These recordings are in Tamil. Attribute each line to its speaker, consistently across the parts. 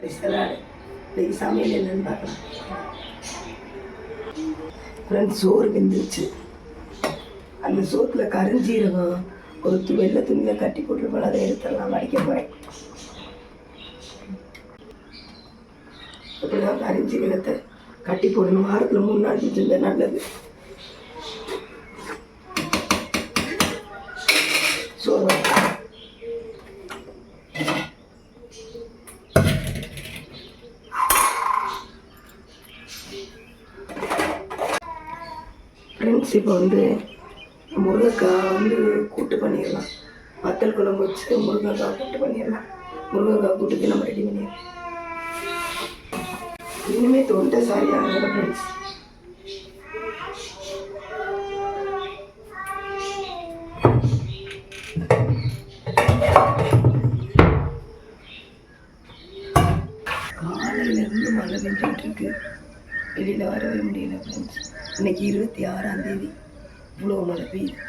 Speaker 1: இன்னைக்கு சமையல் என்னன்னு பார்க்கலாம். ஃப்ரெண்ட்ஸ், சோறு வெந்துருச்சு. அந்த சோத்தில் கருஞ்சீரகம் ஒரு வெள்ளை துணியில் கட்டி போட்டுருப்போம், அதை எடுத்துடலாம். வடிக்க போகிறேன். அப்படிதான் கருஞ்சீரகத்தை கட்டி போடணும். வாரத்தில் 3 நாள் செஞ்சா நல்லது. சோறு ஃப்ரெண்ட்ஸ், இப்போ முருங்கைக்காய் கூட்டு பண்ணிடலாம். வத்தல் குழம்பு வச்சு முருங்கைக்காய் கூட்டு பண்ணிடலாம். முருங்கைக்காய் கூட்டுக்கு நம்ம ரெடி பண்ணிடலாம். இன்னுமே தொண்டை சரியாக ஃப்ரெண்ட்ஸ். காலையிலேருந்து மழை பெஞ்சிட்டு இருக்கு. வெளியில் வரவே முடியல ஃப்ரெண்ட்ஸ். இன்னைக்கு 26ஆம் தேதி. இவ்வளோ மழை பெய்யுது.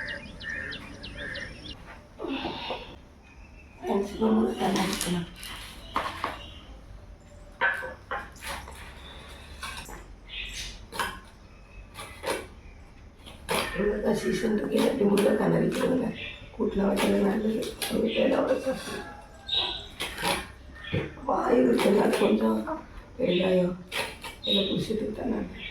Speaker 1: முருங்கைக்காய் சீசன் இருக்கு. 2 முருங்கைக்காய் நறுக்கிடுங்க. கூட்டில் வைக்கிறது நல்லது. வாயு இருக்கிறதுனால கொஞ்சம் வெங்காயம் எல்லாம் பிடிச்சிட்டு தான் நல்லது.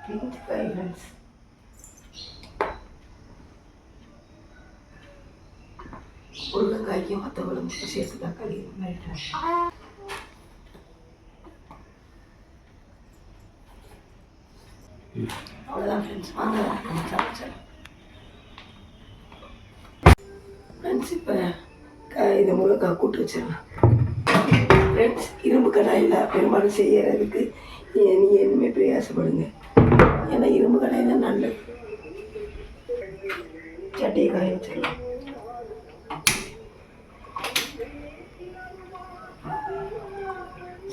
Speaker 1: பிரிஞ்சுக்காய் ஃப்ரெண்ட்ஸ். முருங்கைக்காய்க்கும் மற்ற குழம்பு சேர்த்து தக்காளி அவ்வளோதான் ஃப்ரெண்ட்ஸ். வாங்க சமைச்சேன் ஃப்ரெண்ட்ஸ். இப்போ இதை முருங்கைக்காய் கூட்டு வச்சிடலாம் ஃப்ரெண்ட்ஸ். இரும்பு கடாயில் பெரும்பாலும் செய்யறதுக்கு நீ இனிமேல் பிரயாசப்படுங்க. ஏன்னா இரும்பு கடாயில் தான் நல்லது. சட்டையை காய வச்சிடலாம்.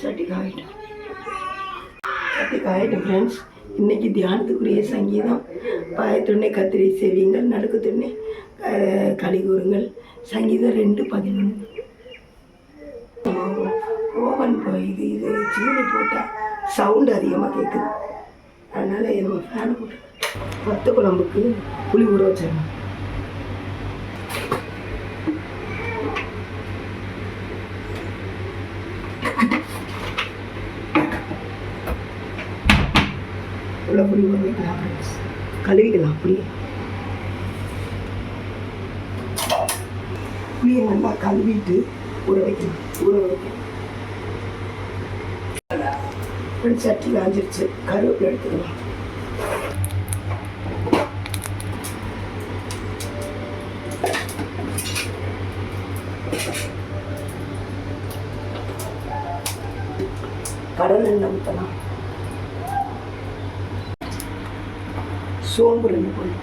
Speaker 1: சட்டி காயிட்டு ஃப்ரெண்ட்ஸ். இன்னைக்கு தியானத்துக்குரிய சங்கீதம் பாயத்துடனே கத்திரி செவிங்கள், நடுக்கு துணை களி கூறுங்கள். சங்கீதம் 2:11. ஓவன் இது சீனி போட்டால் சவுண்டு அதிகமாக கேட்குது. அதனால் நம்ம ஃபேனை போட்டு வத்த குழம்புக்கு புளி ஊற வச்சிடலாம். உள்ள புளி ஊற வைக்கலாம் ஃப்ரெண்ட்ஸ். கழுவிக்கலாம். புளியை நல்லா கழுவிட்டு ஊற வைக்கலாம். சட்டி காஞ்சிருச்சு. கருவேப்பிலை எடுத்துக்கலாம். கடல் எண்ணெய் ஊற்றலாம். சோம்பு 2 பொருள்.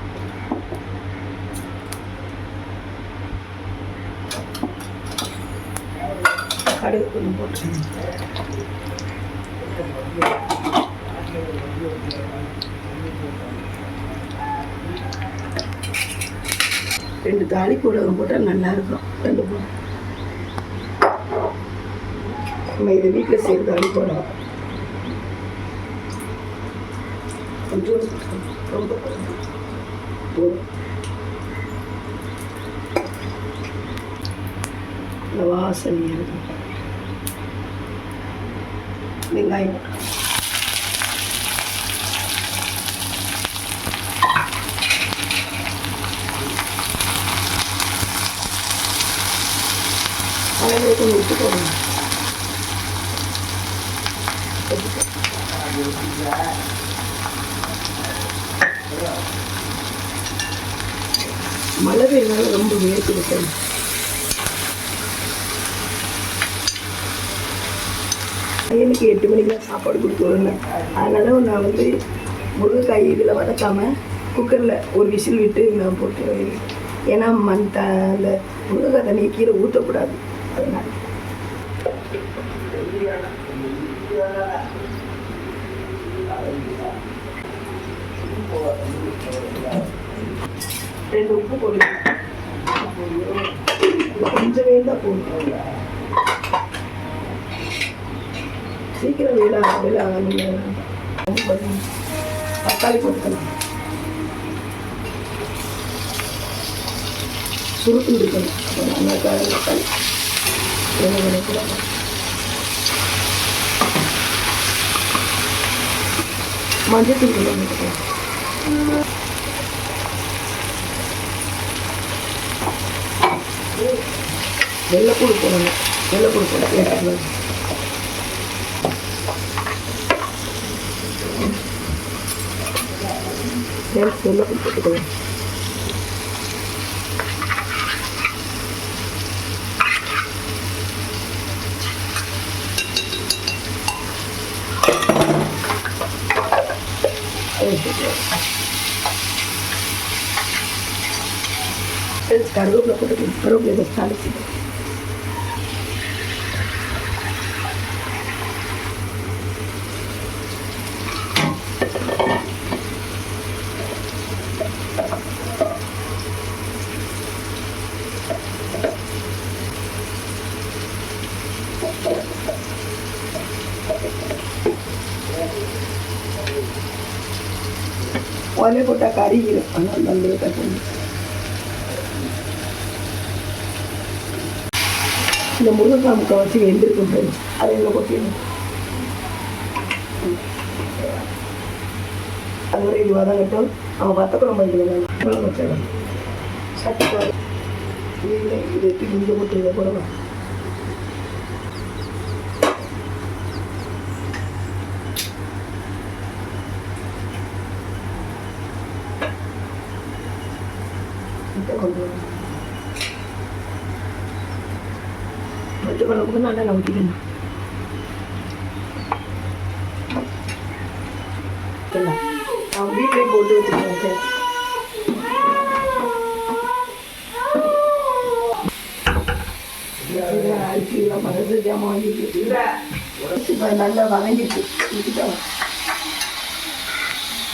Speaker 1: கடுகு கொஞ்சம் போட்டு 2 தாளிப்பு உலகம் போட்டால் நல்லாயிருக்கும். 2 போடும். நம்ம இதை வீட்டில் செய்கிற தாளிப்பு உலகம் கொஞ்சம் ரொம்ப போடும். இந்த வாசனை இருக்கும். வெங்காயம் கொஞ்சம் விட்டு போடுங்க. மழை பெய்யனால ரொம்ப வேர்க்குது. பையனுக்கு 8 மணிக்கெலாம் சாப்பாடு கொடுத்து விடுங்க. அதனால் நான் முருங்கைக்காய் இதில் வதக்காமல் குக்கரில் ஒரு விசில் விட்டு நான் போட்டு. ஏன்னா அந்த முருங்கைக்காய் தண்ணியை கீழே ஊற்றக்கூடாது. அதனால் 2 உப்பு போட்டுக்கலாம். கொஞ்சம் வேண்டாம் போடணும். சீக்கிரம் வேலை ஆகணும். தக்காளி போட்டுக்கலாம். சுருட்டு இருக்கணும். தக்காளி மஞ்சள் தூள் போட்டுக்கலாம். வெள்ளைப்பூடு போடணும். வெள்ளைப்பூடு போட வெள்ளைப்பூடு போட்டுக்கலாம். கருவேப்பிலை போட்டுக்கலாம். கருவேப்பிலை தாளிச்சிக்கலாம். உடனே போட்டால் கறிக்கிறோம். ஆனால் நல்லது கட்டணும். இந்த முருங்கைக்காய் முக்கை வச்சு வெந்திருக்கும். அதை எல்லாம் கொட்டிடணும். அது ஒரு இதுவாக தான் கட்டும். அவன் வத்த குழம்பு வைக்கலாம். வச்சிடலாம். சட்டி இல்லை இது இங்கே போட்டு இதை போடலாம். கொண்டு வத்த குழம்புக்கு நல்லா ஊற்றிக்கணும். அவன் வீட்டிலே போட்டு வச்சுருக்கேன். அரிசிலாம் மனசு ஜாமான் வாங்கிட்டு நல்லா வதங்கிட்டு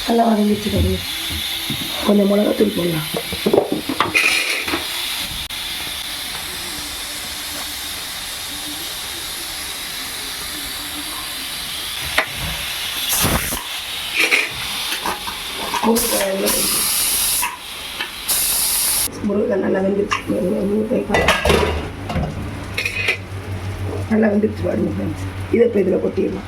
Speaker 1: நல்லா வதங்கிட்டு கொஞ்சம் மிளகாத்தூள் போடலாம். முருங்கைக்காய் நல்லா வெந்துருச்சு. நல்லா வெந்துருச்சு பாருங்க ஃப்ரெண்ட்ஸ். இதை இப்போ இதில் கொட்டிடலாம்.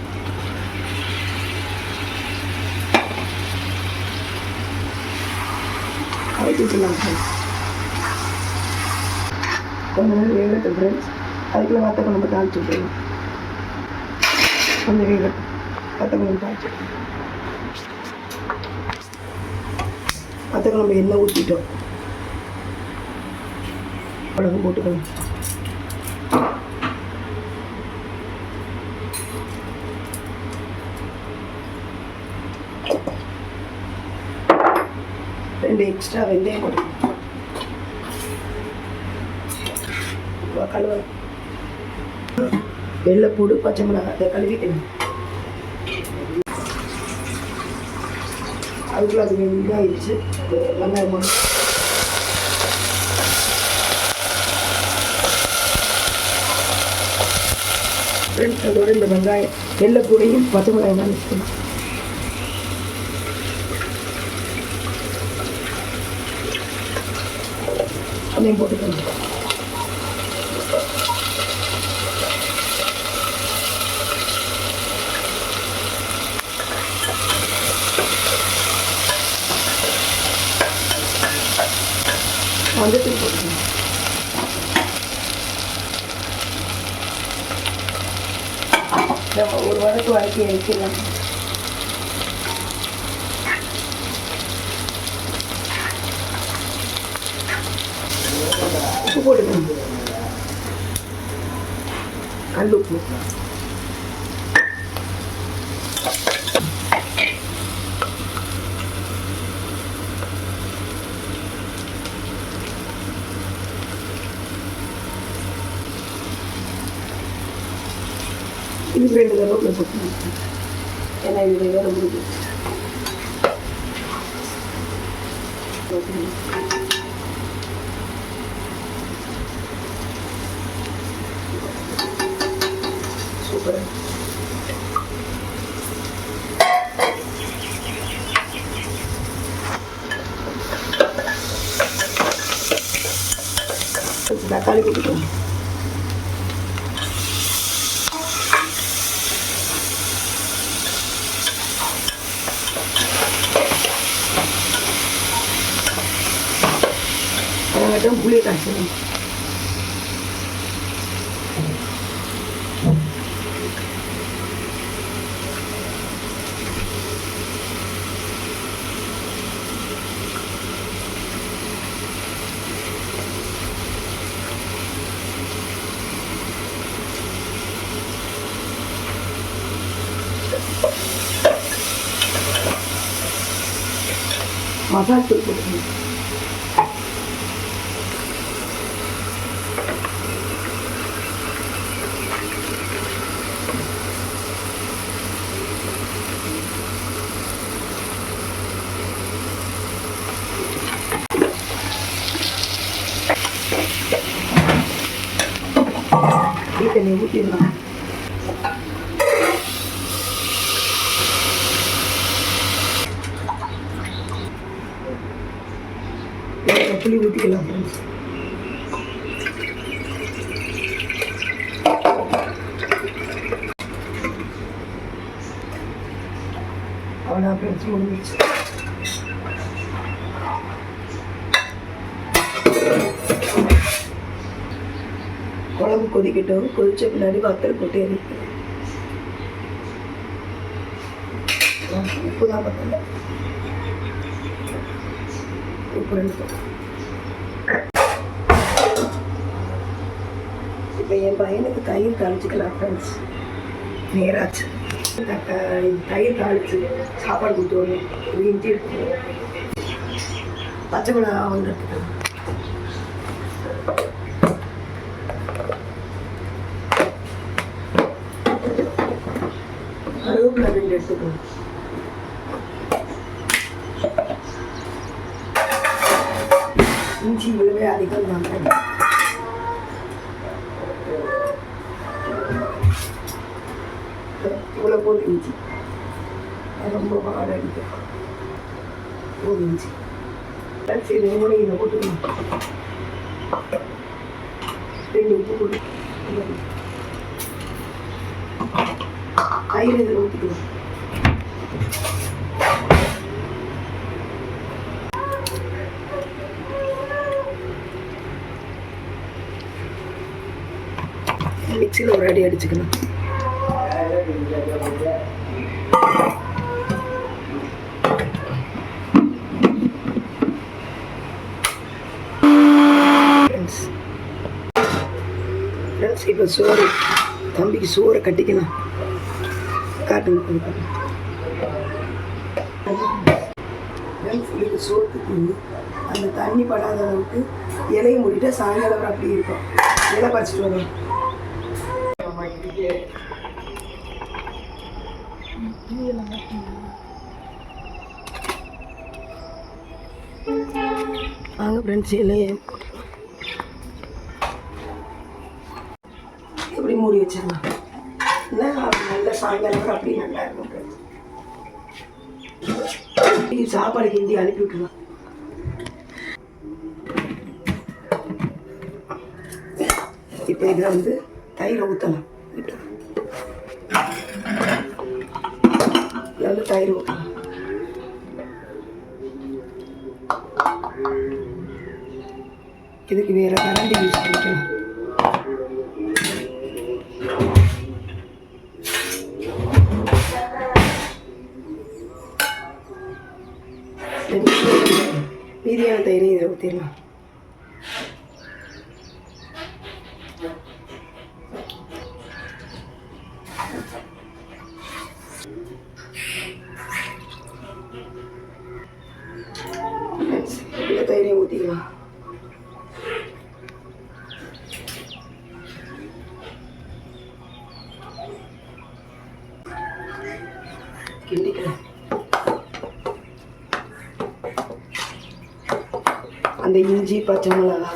Speaker 1: அரைச்சிக்கலாம் ஃப்ரெண்ட்ஸ். கொஞ்சம் நேரம் வேகட்டும் ஃப்ரெண்ட்ஸ். அதுக்குள்ளே வத்த குழம்பு தாளிச்சு விட்டுருலாம். கொஞ்சம் வேகட்டும். வத்த குழம்பு தாளிச்சு வத்த குழம்பு எண்ணெய் ஊற்றிட்டோம். மிளகு போட்டுக்கணும். ரெண்டு எக்ஸ்ட்ரா வெந்தயம் போட்டுக்கணும். கழுவலாம். வெள்ளைப்பூடு பச்சை மிளகாய் அதை கழுவிக்கணும். அதுக்குள்ள அது வெங்காயிடுச்சு. வெங்காயம் போடணும். ஃப்ரெண்ட்ஸ் அதோட இந்த வெங்காயம் வெள்ளைப்பூடையும் பச்சை மிளகாய் தான் வச்சுக்கணும். அதையும் போட்டுக்கணும். மஞ்சத்தூள் போட்டுக்கணும். ஒரு வதக்கு வதக்கி வைக்கலாம். உப்பு போட்டுக்கணும். கல் உப்பு. இது 2 கருவேப்பிலை போட்டுக்கணும். ஏன்னா இது வேறு முடியும். சூப்பராக. தக்காளி போட்டுக்கோங்க. அதுக்கப்புறம் புளியை காய்ச்சணும். மசாலா தூள் போட்டுக்கணும். தண்ணி ஊற்றிடலாம். புளி ஊற்றிக்கலாம். அவ்வளோ ஃப்ரெண்ட்ஸ் முடிஞ்சிச்சு. குழம்பு கொதிக்கட்டும். கொதிச்ச பின்னாடி வத்தல் போட்டு எரிக்கணும். உப்பு தான் பத்தல. உப்பு 2. இப்போ என் பையனுக்கு தயிர் தாளிச்சுக்கலாம் ஃப்ரெண்ட்ஸ். நேராச்சு தயிர் தாளிச்சு சாப்பாடு கொடுத்துருவோம். ஒரு இஞ்சி எடுத்துக்கணும். பச்சை மிளகா வந்து எடுத்துக்கணும். கருவேப்பிலை 2 எடுத்துக்கணும். இஞ்சி இவ்வளவே அதிகம் தான். இவ்வளோ போல் இஞ்சி ரொம்ப வாடை அடிக்கும். இஞ்சி சரி மூணு இதை போட்டுக்கணும். 2 உப்பு போட்டு தயிர் இதில் ஊற்றிக்கணும். மிக்சியில் ஒரு அடி அடிச்சுக்கணும். இப்போ சோறு தம்பிக்கு சோறை கட்டிக்கணும். காட்டுங்க. சோத்துக்கு அந்த தண்ணி படாத அளவுக்கு இலையை மூடிட்டு சாயங்காலம் அப்படி இருக்கும். இலை பறிச்சிட்டு வரும். வாங்க ஃப்ரெண்ட்ஸ், இலையை எப்படி மூடி வச்சிடலாம். நல்ல சாயங்காலம் அப்படி நல்லா இருக்கும். சாப்பாடு கிண்டி அனுப்பி விட்டுருலாம். இப்போ இதில் வந்து தயிரை ஊற்றலாம். இதில் தயிர் ஊற்றலாம். இதுக்கு வேறு கரண்டி யூஸ் பண்ணிக்கலாம். மீதியான தயிரை இதில் ஊற்றிடலாம். இந்த தயிரையும் ஊற்றிக்கலாம். கிண்டிக்கலாம். அந்த இஞ்சி பச்சை மிளகா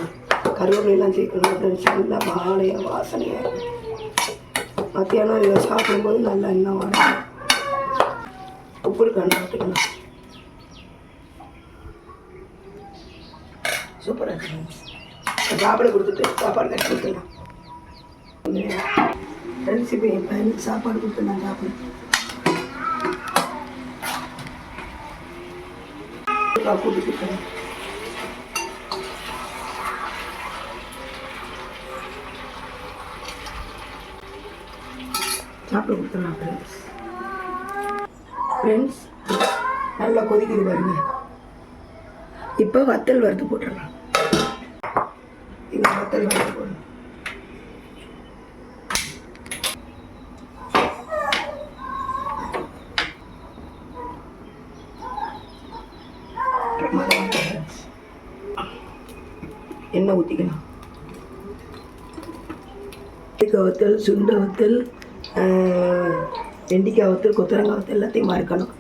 Speaker 1: கருவேப்பிலாம் சேர்க்கணும் ஃப்ரெண்ட்ஸ். நல்லா வாழையாக வாசனையாக இருக்கும். மத்தியானம் இதை சாப்பிடும்போது நல்லா எண்ணெய் வரும். உப்பு இருக்கான்னு பார்த்துக்கலாம். சூப்பராக இருக்கு. சாப்பாடு கொடுத்துட்டு சாப்பாடு கட்டி கொடுத்துடலாம். ஃப்ரெண்ட்ஸ் இப்போ என் பையனுக்கு சாப்பாடு கொடுத்து நான் சாப்பிடுவேன். கூட்டி கொடுத்துறேன். சாப்பிட கொடுத்துடலாம் ஃப்ரெண்ட்ஸ். ஃப்ரெண்ட்ஸ் நல்லா கொதிக்குது பாருங்க. இப்போ வத்தல் வறுத்து போட்டுடலாம். இந்த வத்தல் வறுத்து போடணும். எண்ணெய் ஊற்றிக்கலாம். வத்தல், சுண்டை வத்தல், வெண்டிக்காய் வத்தல், கொத்தரங்காய் வத்தல் எல்லாத்தையும் வறுக்கணும்.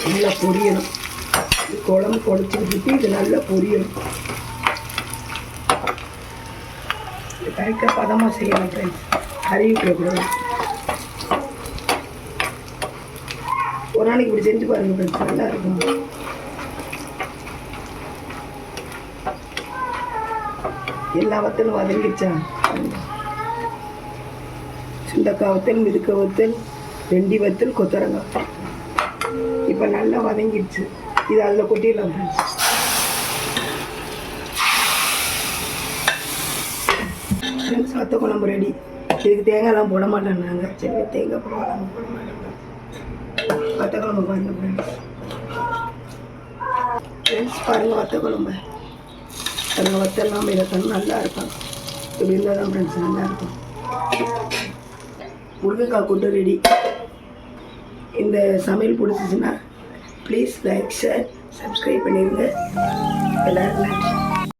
Speaker 1: நல்லா பொரியணும். இது குழம்பு குழச்சிக்கிட்டு இது நல்லா பொரியணும். இது கரெக்டாக பதமாக செய்யணும் ஃப்ரெண்ட்ஸ். கறிவிடக்கூடாது. ஒரு நாளைக்கு இப்படி செஞ்சு பாருங்க ஃப்ரெண்ட்ஸ், நல்லா இருக்கும். எல்லா வத்தலும் வதங்கிடுச்சா? சுண்டக்காய் வத்தல், மிதுக்காய் வத்தல், வெண்டி வத்தல், கொத்தரங்காய் வத்தல் இப்போ நல்லா வதங்கிடுச்சு. இது அதில் கொட்டிடலாம் ஃப்ரெண்ட்ஸ். ஃப்ரெண்ட்ஸ் வத்த குழம்பு ரெடி. இதுக்கு தேங்காய்லாம் போட மாட்டோம் நாங்கள். சரி தேங்காய் போட மாட்டோம். வத்த குழம்பு பாருங்க ஃப்ரெண்ட்ஸ். ஃப்ரெண்ட்ஸ் பாருங்கள் வத்த குழம்பு. பாருங்கள் வத்தெல்லாம் இறக்கணும். நல்லா இருக்கும். இப்படி இருந்தால் தான் ஃப்ரெண்ட்ஸ் நல்லா இருக்கும். முருங்கைக்காய் கூட்டு ரெடி. இந்த சமையல் பிடிச்சிச்சின்னா ப்ளீஸ் லைக், ஷேர், சப்ஸ்கிரைப் பண்ணிடுங்க. எல்லோரும் நன்றி.